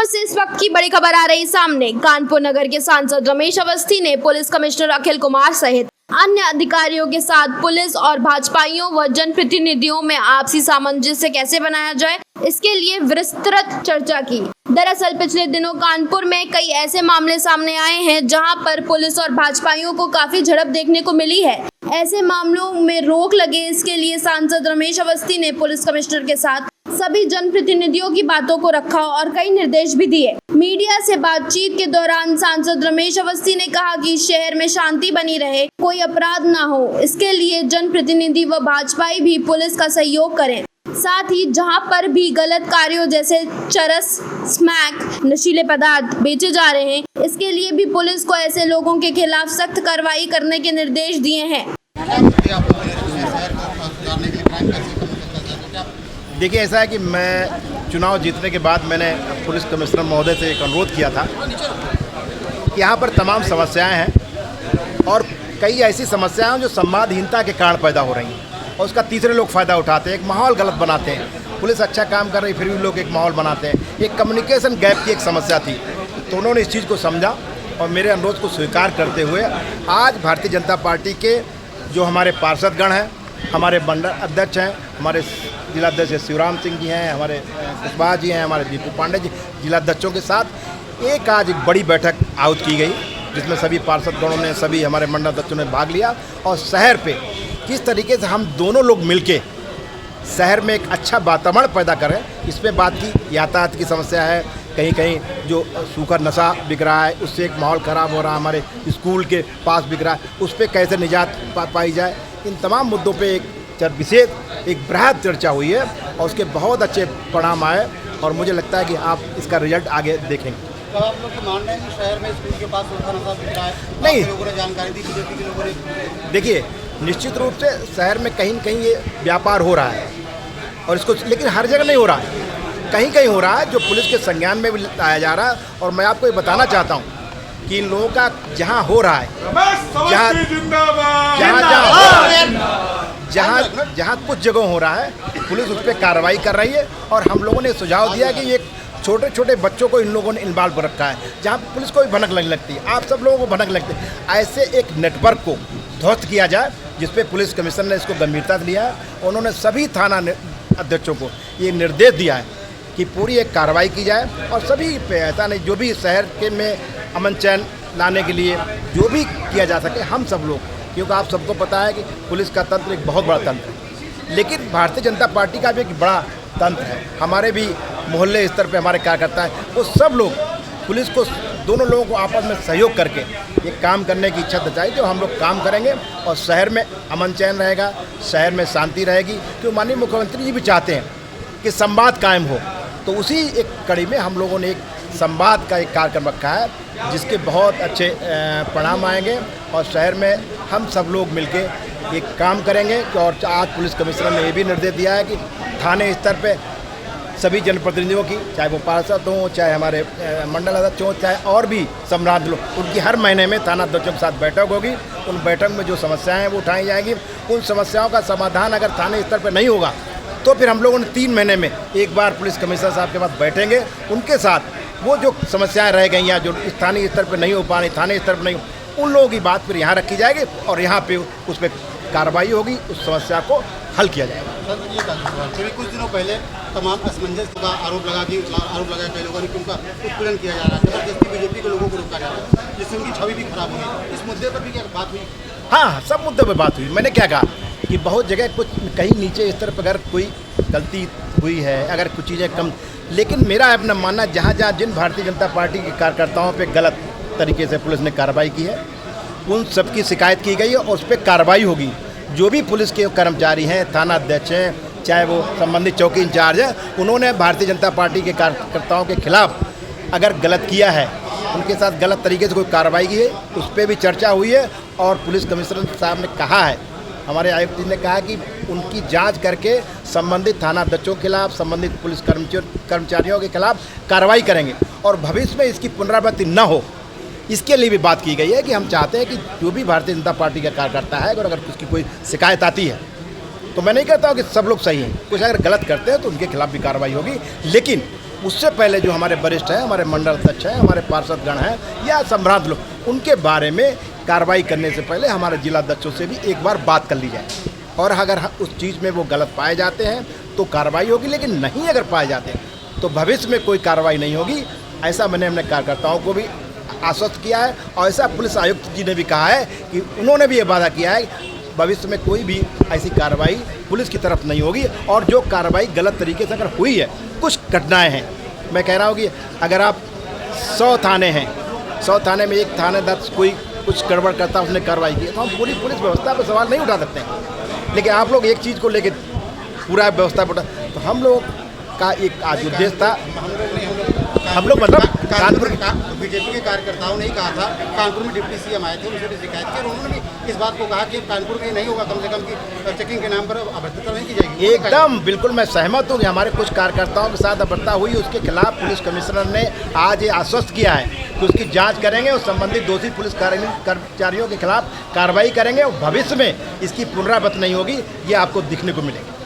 कानपुर से इस वक्त की बड़ी खबर आ रही सामने। कानपुर नगर के सांसद रमेश अवस्थी ने पुलिस कमिश्नर अखिल कुमार सहित अन्य अधिकारियों के साथ पुलिस और भाजपाइयों व जनप्रतिनिधियों में आपसी सामंजस्य कैसे बनाया जाए, इसके लिए विस्तृत चर्चा की। दरअसल पिछले दिनों कानपुर में कई ऐसे मामले सामने आए हैं जहां पर पुलिस और भाजपाइयों को काफी झड़प देखने को मिली है। ऐसे मामलों में रोक लगे, इसके लिए सांसद रमेश अवस्थी ने पुलिस कमिश्नर के साथ सभी जनप्रतिनिधियों की बातों को रखा और कई निर्देश भी दिए। मीडिया से बातचीत के दौरान सांसद रमेश अवस्थी ने कहा कि शहर में शांति बनी रहे, कोई अपराध ना हो, इसके लिए जनप्रतिनिधि व भाजपाई भी पुलिस का सहयोग करें। साथ ही जहां पर भी गलत कार्यों जैसे चरस, स्मैक, नशीले पदार्थ बेचे जा रहे हैं, इसके लिए भी पुलिस को ऐसे लोगों के खिलाफ सख्त कार्रवाई करने के निर्देश दिए हैं। देखिए, ऐसा है कि मैं चुनाव जीतने के बाद मैंने पुलिस कमिश्नर महोदय से एक अनुरोध किया था कि यहाँ पर तमाम समस्याएं हैं और कई ऐसी समस्याएं हैं जो संवादहीनता के कारण पैदा हो रही हैं और उसका तीसरे लोग फ़ायदा उठाते हैं, एक माहौल गलत बनाते हैं। पुलिस अच्छा काम कर रही फिर भी लोग एक माहौल बनाते हैं। एक कम्युनिकेशन गैप की एक समस्या थी, तो उन्होंने इस चीज़ को समझा और मेरे अनुरोध को स्वीकार करते हुए आज भारतीय जनता पार्टी के जो हमारे पार्षदगण हैं, हमारे मंडल अध्यक्ष हैं, हमारे जिलाध्यक्ष शिवराम सिंह जी हैं, हमारे कुशवाहा जी हैं, हमारे दीपू पांडे जी, जिलाध्यक्षों के साथ आज एक बड़ी बैठक आयोजित की गई जिसमें सभी पार्षदगणों ने, सभी हमारे मंडल अध्यक्षों ने भाग लिया और शहर पे किस तरीके से हम दोनों लोग मिलके शहर में एक अच्छा वातावरण पैदा करें, इस पर बात की। यातायात की समस्या है, कहीं कहीं जो सूखा नशा बिक रहा है उससे एक माहौल ख़राब हो रहा है, हमारे स्कूल के पास बिक रहा है, उस पर कैसे निजात पाई जाए, इन तमाम मुद्दों पे विशेष एक बृहद चर्चा हुई है और उसके बहुत अच्छे परिणाम आए और मुझे लगता है कि आप इसका रिजल्ट आगे देखेंगे। तो आप लोग तो मान रहे हैं कि शहर में स्कूल के पास सूखा नशा बिक रहा है? नहीं, लोगों ने जानकारी दी, बीजेपी के लोगों ने। देखिए, निश्चित रूप से शहर में कहीं न कहीं ये व्यापार हो रहा है और इसको, लेकिन हर जगह नहीं हो रहा है, कहीं कहीं हो रहा है जो पुलिस के संज्ञान में भी लाया जा रहा है। और मैं आपको ये बताना चाहता हूँ कि इन लोगों का जहाँ हो रहा है, जहाँ कुछ जगह हो रहा है, पुलिस उस पर कार्रवाई कर रही है और हम लोगों ने सुझाव दिया कि ये छोटे छोटे बच्चों को इन लोगों ने इन्वॉल्व रखा है, जहाँ पुलिस को भी भनक लगने लगती है, आप सब लोगों को भनक लगती है। ऐसे एक नेटवर्क को ध्वस्त किया जाए जिस पे पुलिस कमिश्नर ने इसको गंभीरता से लिया है। उन्होंने सभी थाना अध्यक्षों को ये निर्देश दिया है कि पूरी एक कार्रवाई की जाए और सभी पे, ऐसा नहीं, जो भी शहर के में अमन चैन लाने के लिए जो भी किया जा सके, हम सब लोग, क्योंकि आप सबको पता है कि पुलिस का तंत्र एक बहुत बड़ा तंत्र है, लेकिन भारतीय जनता पार्टी का भी एक बड़ा तंत्र है। हमारे भी मोहल्ले स्तर पे हमारे कार्यकर्ता हैं, वो सब लोग पुलिस को, दोनों लोगों को आपस में सहयोग करके ये काम करने की इच्छा दर्शाई, जो हम लोग काम करेंगे और शहर में अमन चैन रहेगा, शहर में शांति रहेगी। क्योंकि माननीय मुख्यमंत्री जी भी चाहते हैं कि संवाद कायम हो, तो उसी एक कड़ी में हम लोगों ने एक संवाद का एक कार्यक्रम रखा है जिसके बहुत अच्छे परिणाम आएंगे और शहर में हम सब लोग मिलके एक काम करेंगे। और आज पुलिस कमिश्नर ने ये भी निर्देश दिया है कि थाने स्तर पे सभी जनप्रतिनिधियों की, चाहे वो पार्षद हों, चाहे हमारे मंडल अध्यक्ष हों, चाहे और भी सम्राट लोग, उनकी हर महीने में थाना अध्यक्षों के साथ बैठक होगी। उन बैठक में जो समस्याएं हैं वो उठाई जाएंगी। उन समस्याओं का समाधान अगर थाने स्तर पर नहीं होगा तो फिर हम लोगों ने 3 महीने में एक बार पुलिस कमिश्नर साहब के पास बैठेंगे, उनके साथ वो जो समस्याएं रह गई या जो स्थानीय स्तर पर नहीं हो पा रही, थाने स्तर पर नहीं, उन लोगों की बात फिर यहाँ रखी जाएगी और यहाँ पे उस पर कार्रवाई होगी, उस समस्या को हल किया जाएगा। सर, ये कभी कुछ दिनों पहले तमाम असमंजस का आरोप लगाया कई लोगों ने कि उनका उत्पीड़न किया जा रहा है, जबरदस्ती बीजेपी के लोगों को रोका जा रहा है, जिससे उनकी छवि भी खराब हुई। इस मुद्दे पर भी क्या बात हुई? हाँ, सब मुद्दों पर बात हुई। मैंने क्या कहा कि बहुत जगह कुछ कहीं नीचे स्तर पर अगर कोई गलती हुई है, अगर कुछ चीज़ें कम, लेकिन मेरा अपना मानना, जहाँ जहाँ जिन भारतीय जनता पार्टी के कार्यकर्ताओं पे गलत तरीके से पुलिस ने कार्रवाई की है, उन सब की शिकायत की गई है और उस पर कार्रवाई होगी। जो भी पुलिस के कर्मचारी हैं, थाना अध्यक्ष हैं, चाहे वो संबंधित चौकी इंचार्ज है, उन्होंने भारतीय जनता पार्टी के कार्यकर्ताओं के खिलाफ अगर गलत किया है, उनके साथ गलत तरीके से कोई कार्रवाई की है, उस पर भी चर्चा हुई है और पुलिस कमिश्नर साहब ने कहा है, हमारे आयुक्त जी ने कहा कि उनकी जांच करके संबंधित थाना अध्यक्षों के खिलाफ, संबंधित पुलिस कर्मचारियों के खिलाफ कार्रवाई करेंगे और भविष्य में इसकी पुनरावृत्ति न हो, इसके लिए भी बात की गई है कि हम चाहते हैं कि जो भी भारतीय जनता पार्टी का कार्यकर्ता है, अगर उसकी कोई शिकायत आती है, तो मैं नहीं कहता हूँ कि सब लोग सही हैं, कुछ अगर गलत करते हैं तो उनके खिलाफ भी कार्रवाई होगी, लेकिन उससे पहले जो हमारे वरिष्ठ हैं, हमारे मंडल अध्यक्ष हैं, हमारे पार्षदगण हैं या संभ्रांत लोग, उनके बारे में कार्रवाई करने से पहले हमारे जिला अध्यक्षों से भी एक बार बात कर ली जाए। और अगर उस चीज़ में वो गलत पाए जाते हैं तो कार्रवाई होगी, लेकिन नहीं अगर पाए जाते हैं तो भविष्य में कोई कार्रवाई नहीं होगी। ऐसा मैंने अपने कार्यकर्ताओं को भी आश्वस्त किया है और ऐसा पुलिस आयुक्त जी ने भी कहा है कि उन्होंने भी ये वादा किया है भविष्य में कोई भी ऐसी कार्रवाई पुलिस की तरफ नहीं होगी। और जो कार्रवाई गलत तरीके से अगर हुई है, कुछ घटनाएं हैं, मैं कह रहा हूँ कि अगर आप 100 थाने हैं, 100 थाने में एक थानेदार कोई कुछ गड़बड़ करता, उसने कार्रवाई की, तो हम पूरी पुलिस व्यवस्था पर सवाल नहीं उठा सकते हैं। लेकिन आप लोग एक चीज़ को लेकर पूरा व्यवस्था पर उठा, तो हम लोग का एक आज उद्देश्य था, हम लोग मतलब कानपुर बीजेपी के कार्यकर्ताओं ने ही कहा था, कानपुर में डिप्टी सीएम आए थे, उनसे भी शिकायत की और उन्होंने भी इस बात को कहा कि कानपुर में नहीं होगा, कम से कम की चेकिंग के नाम पर अभद्रता नहीं की जाएगी। एकदम बिल्कुल मैं सहमत हूँ कि हमारे कुछ कार्यकर्ताओं के साथ अभद्रता हुई, उसके खिलाफ पुलिस कमिश्नर ने आज ये आश्वस्त किया है कि उसकी जांच करेंगे और संबंधित दोषी पुलिस कर्मचारियों के खिलाफ कार्रवाई करेंगे और भविष्य में इसकी पुनरावृत्ति नहीं होगी, ये आपको दिखने को मिलेगी।